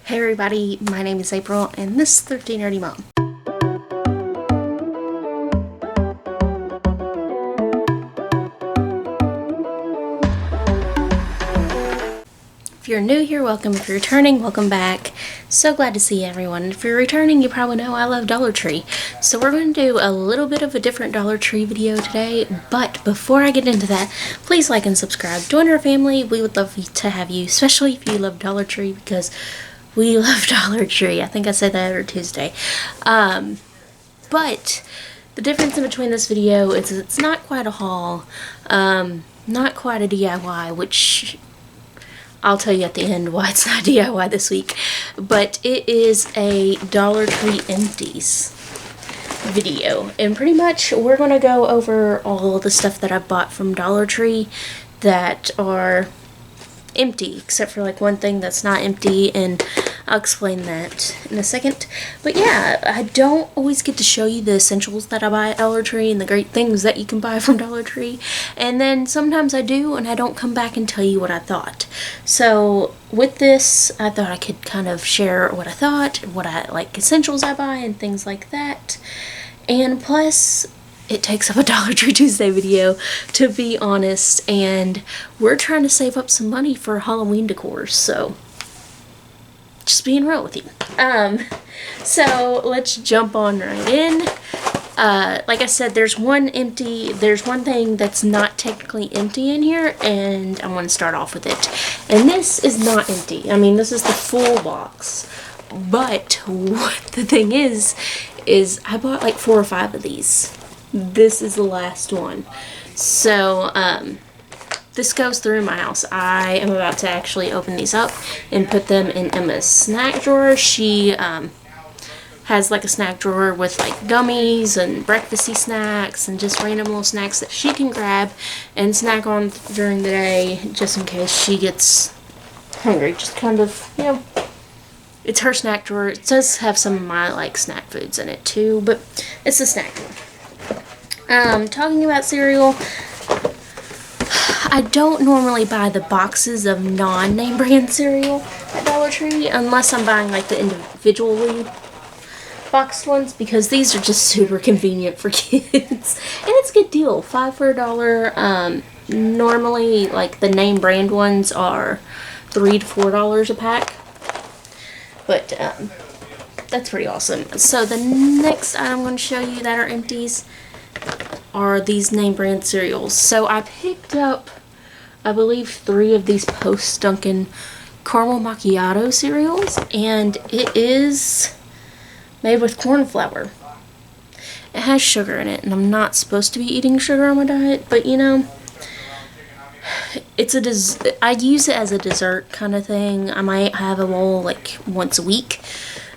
Hey everybody, my name is April, and this is 13 Nerdy Mom. If you're new here, welcome. If you're returning, welcome back. So glad to see everyone. If you're returning, you probably know I love Dollar Tree. So we're going to do a little bit of a different Dollar Tree video today. But before I get into that, please like and subscribe. Join our family. We would love to have you, especially if you love Dollar Tree, because we love Dollar Tree. I think I said that every Tuesday. But the difference in between this video is it's not quite a haul, not quite a DIY, which I'll tell you at the end why it's not DIY this week. But it is a Dollar Tree Empties video. And pretty much we're going to go over all the stuff that I bought from Dollar Tree that are empty, except for like one thing that's not empty, and I'll explain that in a second. But yeah, I don't always get to show you the essentials that I buy at Dollar Tree and the great things that you can buy from Dollar Tree, and then sometimes I do and I don't come back and tell you what I thought. So with this, I thought I could kind of share what I thought, what I like essentials I buy and things like that. And plus, it takes up a Dollar Tree Tuesday video, to be honest, and we're trying to save up some money for Halloween decor, so just being real with you. So let's jump on right in. Like I said, there's one thing that's not technically empty in here, and I want to start off with it. And this is not empty. I mean, this is the full box, but what the thing is I bought like 4 or 5 of these. This is the last one. So, this goes through my house. I am about to actually open these up and put them in Emma's snack drawer. She has like a snack drawer with like gummies and breakfasty snacks and just random little snacks that she can grab and snack on during the day, just in case she gets hungry. Just kind of, you know, it's her snack drawer. It does have some of my like snack foods in it too, but it's a snack drawer. Talking about cereal, I don't normally buy the boxes of non-name brand cereal at Dollar Tree unless I'm buying like the individually boxed ones, because these are just super convenient for kids. And it's a good deal. 5 for $1. Normally like the name brand ones are $3 to $4 a pack. But that's pretty awesome. So the next item I'm going to show you that are empties are these name brand cereals. So I picked up, I believe, 3 of these post Dunkin caramel macchiato cereals, and it is made with corn flour. It has sugar in it, and I'm not supposed to be eating sugar on my diet, but you know, it's I use it as a dessert kind of thing. I might have a bowl like once a week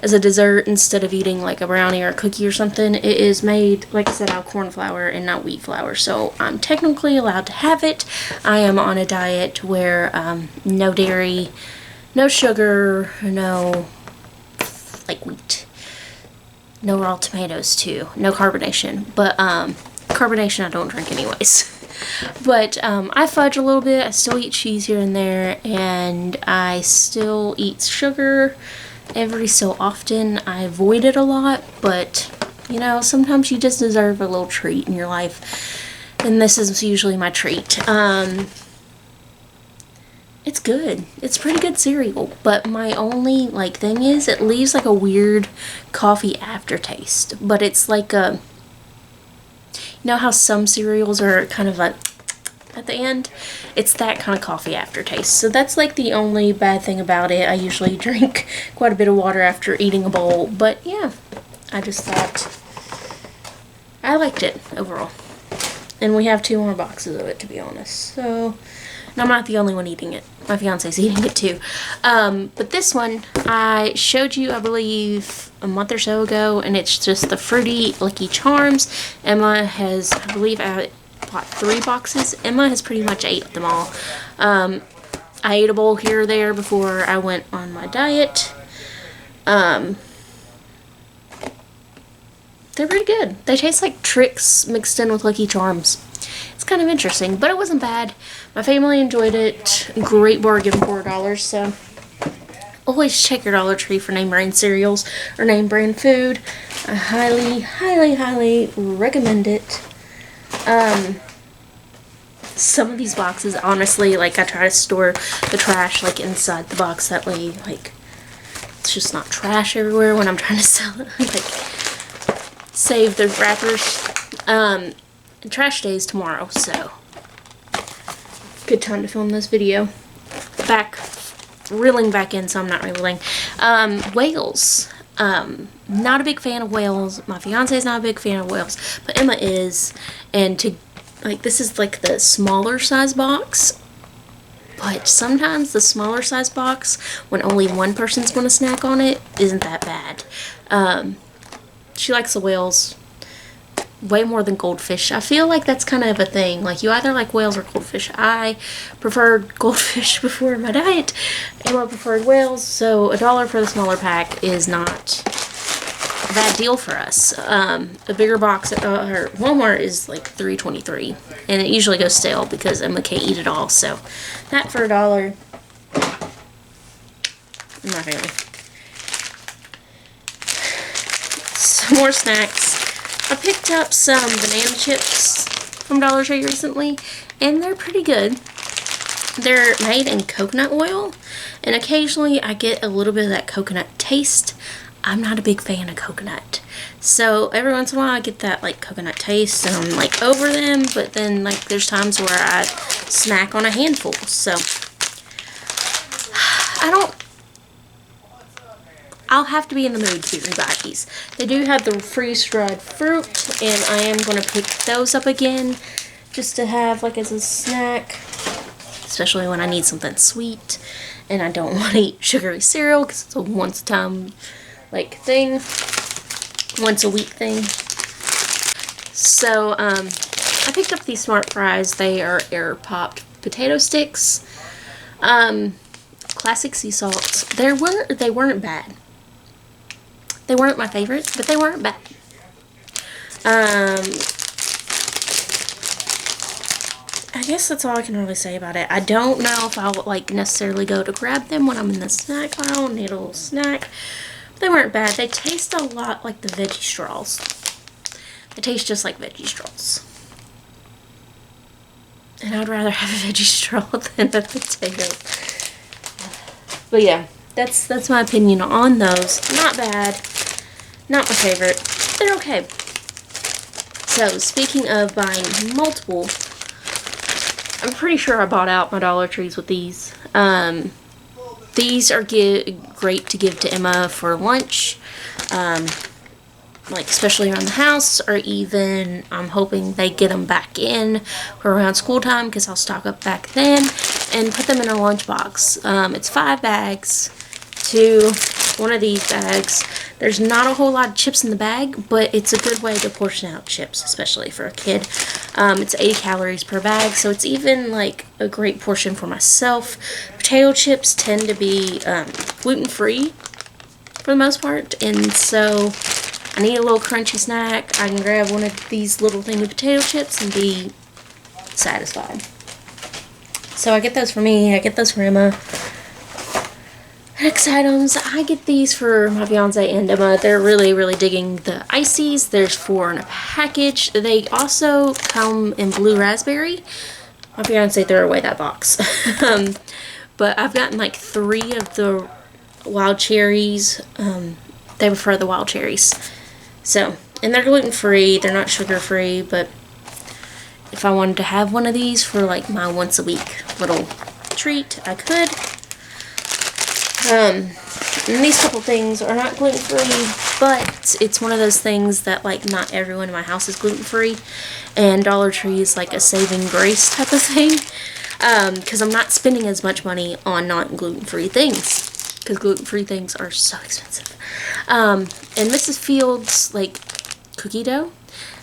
as a dessert instead of eating like a brownie or a cookie or something. It is made, like I said, out of corn flour and not wheat flour, so I'm technically allowed to have it. I am on a diet where no dairy, no sugar, no like wheat, no raw tomatoes too, no carbonation, but carbonation I don't drink anyways. But I fudge a little bit. I still eat cheese here and there, and I still eat sugar every so often. I avoid it a lot, but you know, sometimes you just deserve a little treat in your life, and this is usually my treat. It's good. It's pretty good cereal, but my only like thing is it leaves like a weird coffee aftertaste. But it's like a, you know how some cereals are kind of like at the end? It's that kind of coffee aftertaste. So that's like the only bad thing about it. I usually drink quite a bit of water after eating a bowl, but yeah, I just thought I liked it overall. And we have 2 more boxes of it, to be honest. So, and I'm not the only one eating it. My fiance's eating it too. But this one I showed you, I believe, a month or so ago, and it's just the Fruity Lucky Charms. Emma has, I believe, I bought 3 boxes. Emma has pretty much ate them all. I ate a bowl here or there before I went on my diet. They're pretty good. They taste like Trix mixed in with Lucky Charms. It's kind of interesting, but it wasn't bad. My family enjoyed it. Great bargain, $4, so always check your Dollar Tree for name brand cereals or name brand food. I highly, highly, highly recommend it. Some of these boxes, honestly, like I try to store the trash like inside the box, that way like it's just not trash everywhere when I'm trying to sell it. Like save the wrappers. Trash day is tomorrow, so good time to film this video. Reeling back in, so I'm not reeling. Whales. Not a big fan of whales. My fiance is not a big fan of whales, but Emma is. And this is like the smaller size box. But sometimes the smaller size box, when only one person's going to snack on it, isn't that bad. She likes the whales way more than goldfish. I feel like that's kind of a thing. Like, you either like whales or goldfish. I preferred goldfish before my diet. Emma preferred whales, so $1 for the smaller pack is not a bad deal for us. A bigger box at Walmart is like $3.23, and it usually goes stale because Emma can't eat it all. So that for $1, not really. Some more snacks. I picked up some banana chips from Dollar Tree recently, and they're pretty good. They're made in coconut oil, and occasionally I get a little bit of that coconut taste. I'm not a big fan of coconut, so every once in a while I get that like coconut taste, and I'm like over them, but then like there's times where I snack on a handful, so I'll have to be in the mood to rebuy these. They do have the freeze-dried fruit, and I am going to pick those up again just to have like as a snack, especially when I need something sweet and I don't want to eat sugary cereal because it's a once-a-time like thing, once-a-week thing. So I picked up these Smart Fries. They are air-popped potato sticks, classic sea salts. They weren't bad. They weren't my favorite, but they weren't bad. I guess that's all I can really say about it. I don't know if I'll like necessarily go to grab them when I'm in the snack aisle and need a little snack. But they weren't bad. They taste a lot like the veggie straws. They taste just like veggie straws. And I'd rather have a veggie straw than a potato. But yeah, that's my opinion on those. Not bad. Not my favorite. They're okay. So, speaking of buying multiple, I'm pretty sure I bought out my Dollar Trees with these. These are great to give to Emma for lunch, like especially around the house, or even I'm hoping they get them back in for around school time because I'll stock up back then and put them in a lunchbox. It's 5 bags to one of these bags. There's not a whole lot of chips in the bag, but it's a good way to portion out chips, especially for a kid. It's 80 calories per bag, so it's even like a great portion for myself. Potato chips tend to be gluten-free for the most part, and so I need a little crunchy snack. I can grab one of these little thing of potato chips and be satisfied. So I get those for me, I get those for Emma. Next items, I get these for my fiance and Emma. They're really, really digging the ices. There's 4 in a package. They also come in blue raspberry. My fiance threw away that box. But I've gotten like 3 of the wild cherries. They prefer the wild cherries. So, and they're gluten-free. They're not sugar-free, but if I wanted to have one of these for like my once-a-week little treat, I could. And these couple things are not gluten-free, but it's one of those things that like not everyone in my house is gluten-free, and Dollar Tree is like a saving grace type of thing, because I'm not spending as much money on not gluten-free things, because gluten-free things are so expensive. And Mrs. Fields like cookie dough,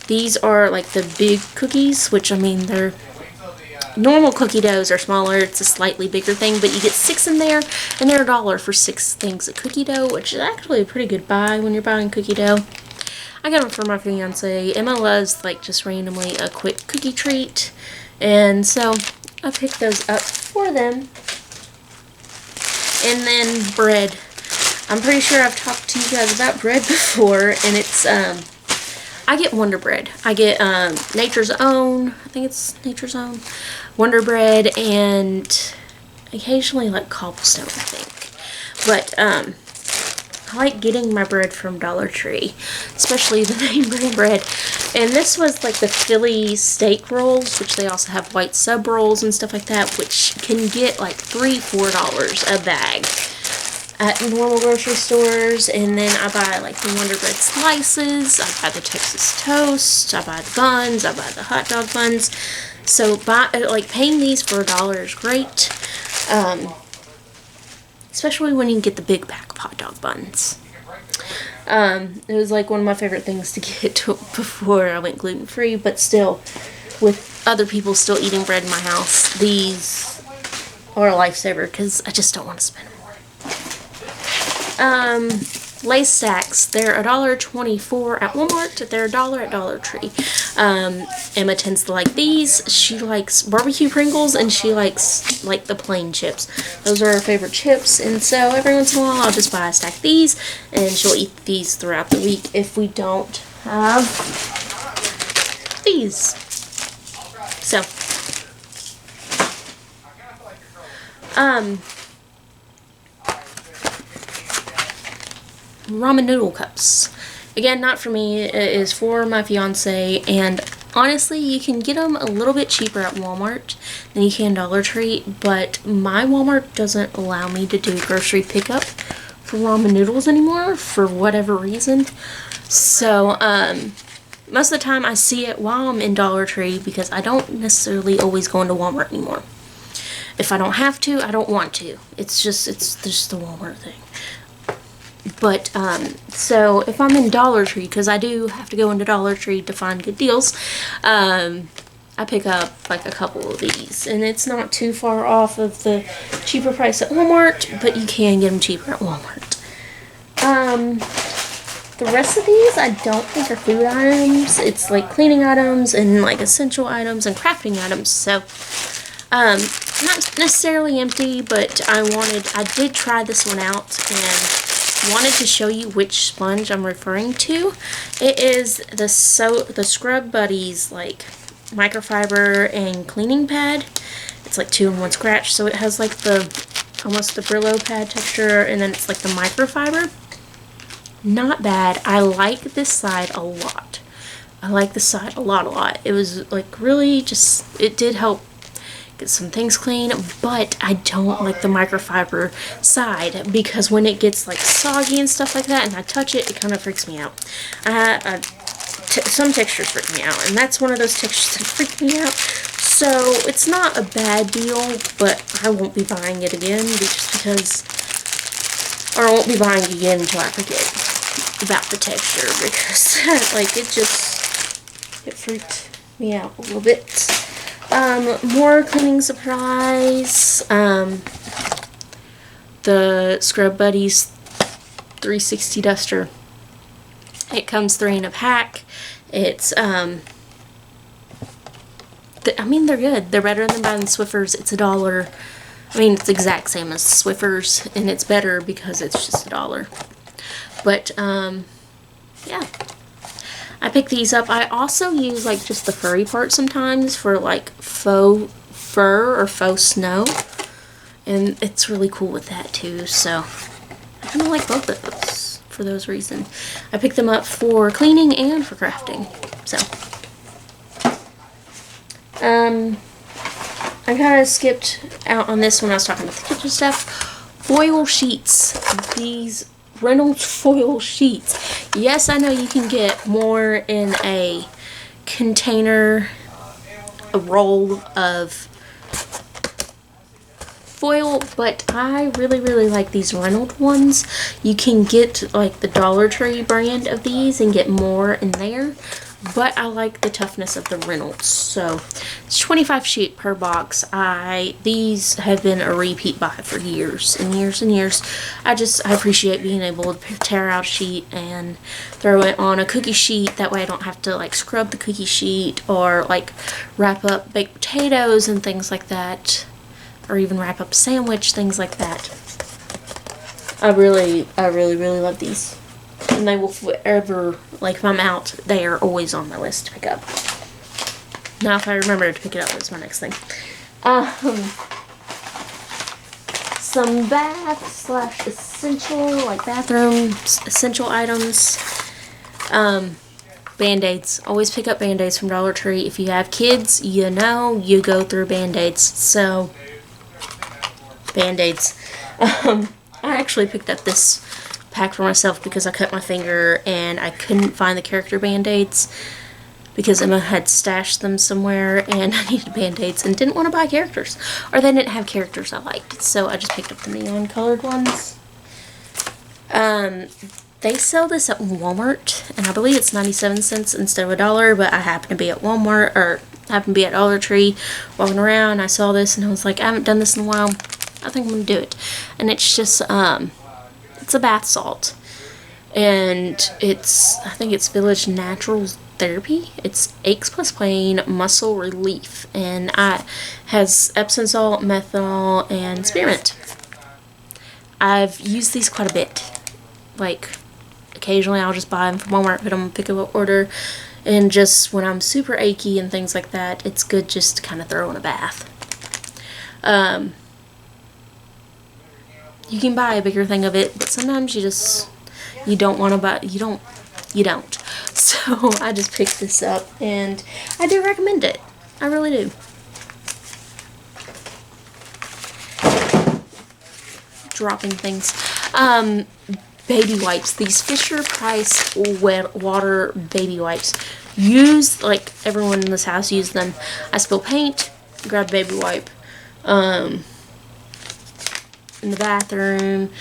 these are like the big cookies, which I mean they're normal cookie doughs are smaller. It's a slightly bigger thing, but you get 6 in there, and they're $1 for 6 things of cookie dough, which is actually a pretty good buy when you're buying cookie dough. I got them for my fiance. Emma loves like just randomly a quick cookie treat, and so I picked those up for them. And then bread. I'm pretty sure I've talked to you guys about bread before, and it's, I get Wonder Bread. I get, Nature's Own, I think it's Nature's Own, Wonder Bread, and occasionally, like, Cobblestone, I think. But, I like getting my bread from Dollar Tree, especially the name brand bread. And this was like the Philly steak rolls, which they also have white sub rolls and stuff like that, which can get like $3-4 a bag at normal grocery stores. And then I buy like the Wonder Bread slices, I buy the Texas toast, I buy the buns, I buy the hot dog buns. So like paying these for $1 is great. Especially when you can get the big pack of hot dog buns. It was like one of my favorite things to get before I went gluten-free, but still, with other people still eating bread in my house, these are a lifesaver because I just don't want to spend more. Lay's Stacks, they're $1.24 at Walmart, they're $1 at Dollar Tree. Emma tends to like these. She likes barbecue Pringles, and she likes like the plain chips. Those are her favorite chips, and so every once in a while I'll just buy a stack of these, and she'll eat these throughout the week if we don't have these. So, ramen noodle cups. Again, not for me, it is for my fiance, and honestly, you can get them a little bit cheaper at Walmart than you can Dollar Tree, but my Walmart doesn't allow me to do grocery pickup for ramen noodles anymore for whatever reason. So, most of the time I see it while I'm in Dollar Tree because I don't necessarily always go into Walmart anymore. If I don't have to, I don't want to. It's just the Walmart thing. But, so if I'm in Dollar Tree, because I do have to go into Dollar Tree to find good deals, I pick up like a couple of these. And it's not too far off of the cheaper price at Walmart, but you can get them cheaper at Walmart. The rest of these I don't think are food items. It's like cleaning items and like essential items and crafting items. So, not necessarily empty, but I did try this one out and wanted to show you which sponge I'm referring to. It is the Scrub Buddies like microfiber and cleaning pad. It's like 2-in-1 scratch, so it has like almost the Brillo pad texture, and then it's like the microfiber. Not bad. I like this side a lot. I like this side a lot. It was like really just, it did help get some things clean, but I don't like the microfiber side because when it gets like soggy and stuff like that and I touch it, it kind of freaks me out. Some textures freak me out, and that's one of those textures that freak me out. So it's not a bad deal, but I won't be buying it again just because, or I won't be buying it again until I forget about the texture because like it freaked me out a little bit. More cleaning supplies. The Scrub Buddies 360 duster. It comes 3 in a pack. It's, I mean, they're good. They're better than buying Swiffers. It's $1. I mean, it's the exact same as Swiffers, and it's better because it's just $1. But, yeah. I pick these up. I also use like just the furry part sometimes for like faux fur or faux snow, and it's really cool with that too. So I kind of like both of those for those reasons. I pick them up for cleaning and for crafting. So I kind of skipped out on this when I was talking about the kitchen stuff. Foil sheets. These Reynolds foil sheets. Yes, I know you can get more in a container, a roll of foil, but I really like these Reynolds ones. You can get like the Dollar Tree brand of these and get more in there, but I like the toughness of the Reynolds. So it's 25 sheet per box. These have been a repeat buy for years and years and years. I appreciate being able to tear out a sheet and throw it on a cookie sheet. That way I don't have to like scrub the cookie sheet or like wrap up baked potatoes and things like that, or even wrap up a sandwich, things like that. really love these. And they will forever, like if I'm out, they are always on my list to pick up. Now if I remember to pick it up, that's my next thing. Some bath / essential, like bathroom essential items. Band-Aids. Always pick up Band-Aids from Dollar Tree. If you have kids, you know you go through Band-Aids. So, Band-Aids. I actually picked up this pack for myself because I cut my finger and I couldn't find the character Band-Aids because Emma had stashed them somewhere and I needed Band-Aids and didn't want to buy characters. Or they didn't have characters I liked. So I just picked up the neon colored ones. They sell this at Walmart, and I believe it's 97 cents instead of $1, but I happened to be at Walmart, or happened to be at Dollar Tree, walking around, I saw this, and I was like, I haven't done this in a while, I think I'm going to do it. And it's just, it's a bath salt, and I think it's Village Natural Therapy. It's Aches Plus Pain Muscle Relief, and has Epsom salt, methanol, and spearmint. I've used these quite a bit, like, occasionally I'll just buy them from Walmart, put them on pick-up order, and just when I'm super achy and things like that, it's good just to kind of throw in a bath. You can buy a bigger thing of it, but sometimes you don't want to buy, you don't. So I just picked this up, and I do recommend it. I really do. Dropping things. Baby wipes. These Fisher-Price wet water baby wipes. Like everyone in this house used them. I spill paint, grab a baby wipe. In the bathroom,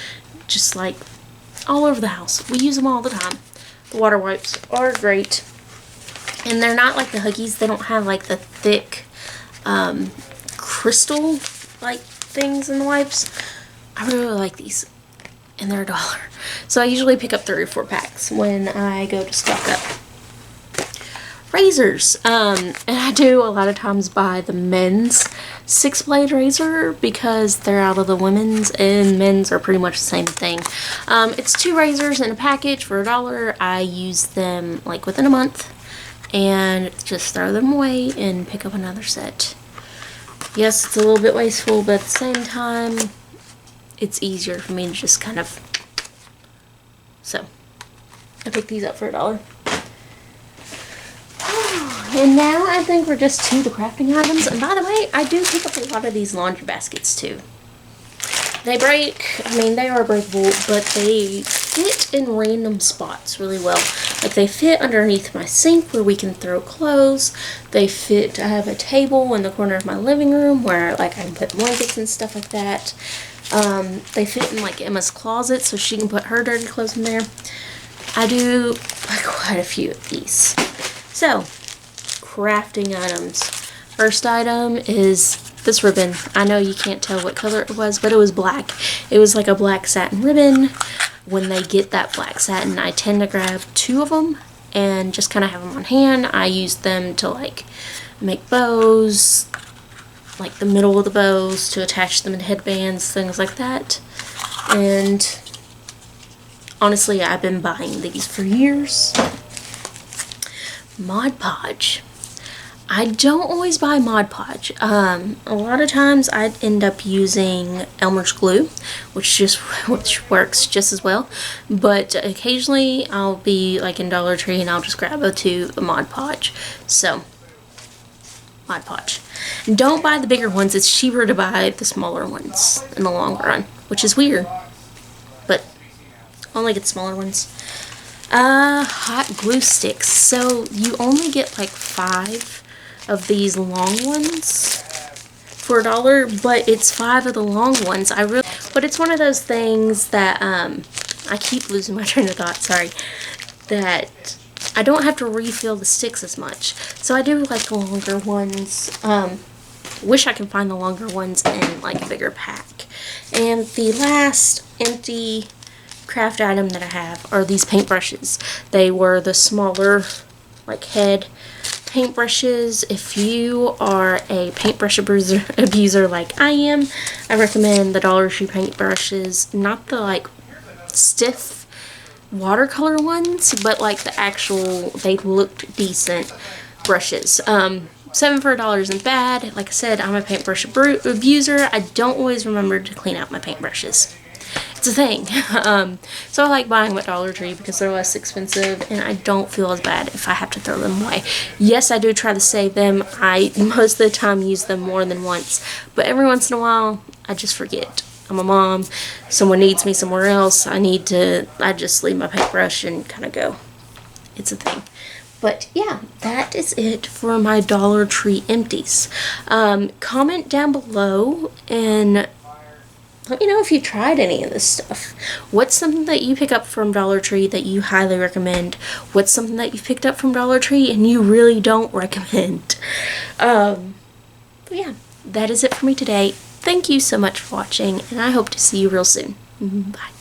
just like all over the house. We use them all the time. The water wipes are great. And they're not like the Huggies. They don't have like the thick crystal like things in the wipes. I really like these. And they're $1. So I usually pick up 3 or 4 packs when I go to stock up. Razors. And I do a lot of times buy the men's 6-blade razor because they're out of the women's, and men's are pretty much the same thing. It's 2 razors in a package for $1. I use them like within a month and just throw them away and pick up another set. Yes, it's a little bit wasteful, but at the same time, it's easier for me to just kind of, so I picked these up for $1. And now I think we're just to the crafting items. And by the way, I do pick up a lot of these laundry baskets too. They break, I mean they are breakable, but they fit in random spots really well. Like they fit underneath my sink where we can throw clothes. They fit, I have a table in the corner of my living room where like I can put blankets and stuff like that. They fit in like Emma's closet so she can put her dirty clothes in there. I do quite a few of these. So, crafting items. First item is this ribbon. I know you can't tell what color it was, but it was black. It was like a black satin ribbon. When they get that black satin, I tend to grab 2 of them and just kind of have them on hand. I use them to like make bows, like the middle of the bows, to attach them in headbands, things like that. And honestly, I've been buying these for years. Mod Podge. I don't always buy Mod Podge. A lot of times I end up using Elmer's glue, which works just as well. But occasionally I'll be like in Dollar Tree and I'll just grab a tube of Mod Podge. So, Mod Podge. Don't buy the bigger ones. It's cheaper to buy the smaller ones in the long run, which is weird, but only get smaller ones. Hot glue sticks. So you only get like 5 of these long ones for $1, but it's 5 of the long ones. But it's one of those things that I keep losing my train of thought. Sorry, that I don't have to refill the sticks as much. So I do like the longer ones. Wish I could find the longer ones in like a bigger pack. And the last empty craft item that I have are these paintbrushes. They were the smaller like head paintbrushes. If you are a paintbrush abuser like I am, I recommend the Dollar Tree paintbrushes. Not the like stiff watercolor ones, but like the actual, they looked decent brushes. 7 for $1 isn't bad. Like I said, I'm a paintbrush abuser. I don't always remember to clean out my paintbrushes. It's a thing. So I like buying them at Dollar Tree because they're less expensive and I don't feel as bad if I have to throw them away. Yes, I do try to save them. I most of the time use them more than once, but every once in a while I just forget. I'm a mom, someone needs me somewhere else, I just leave my paintbrush and kind of go. It's a thing. But yeah, that is it for my Dollar Tree empties. Comment down below and let me know if you tried any of this stuff. What's something that you pick up from Dollar Tree that you highly recommend? What's something that you picked up from Dollar Tree and you really don't recommend? But yeah, that is it for me today. Thank you so much for watching, and I hope to see you real soon. Bye.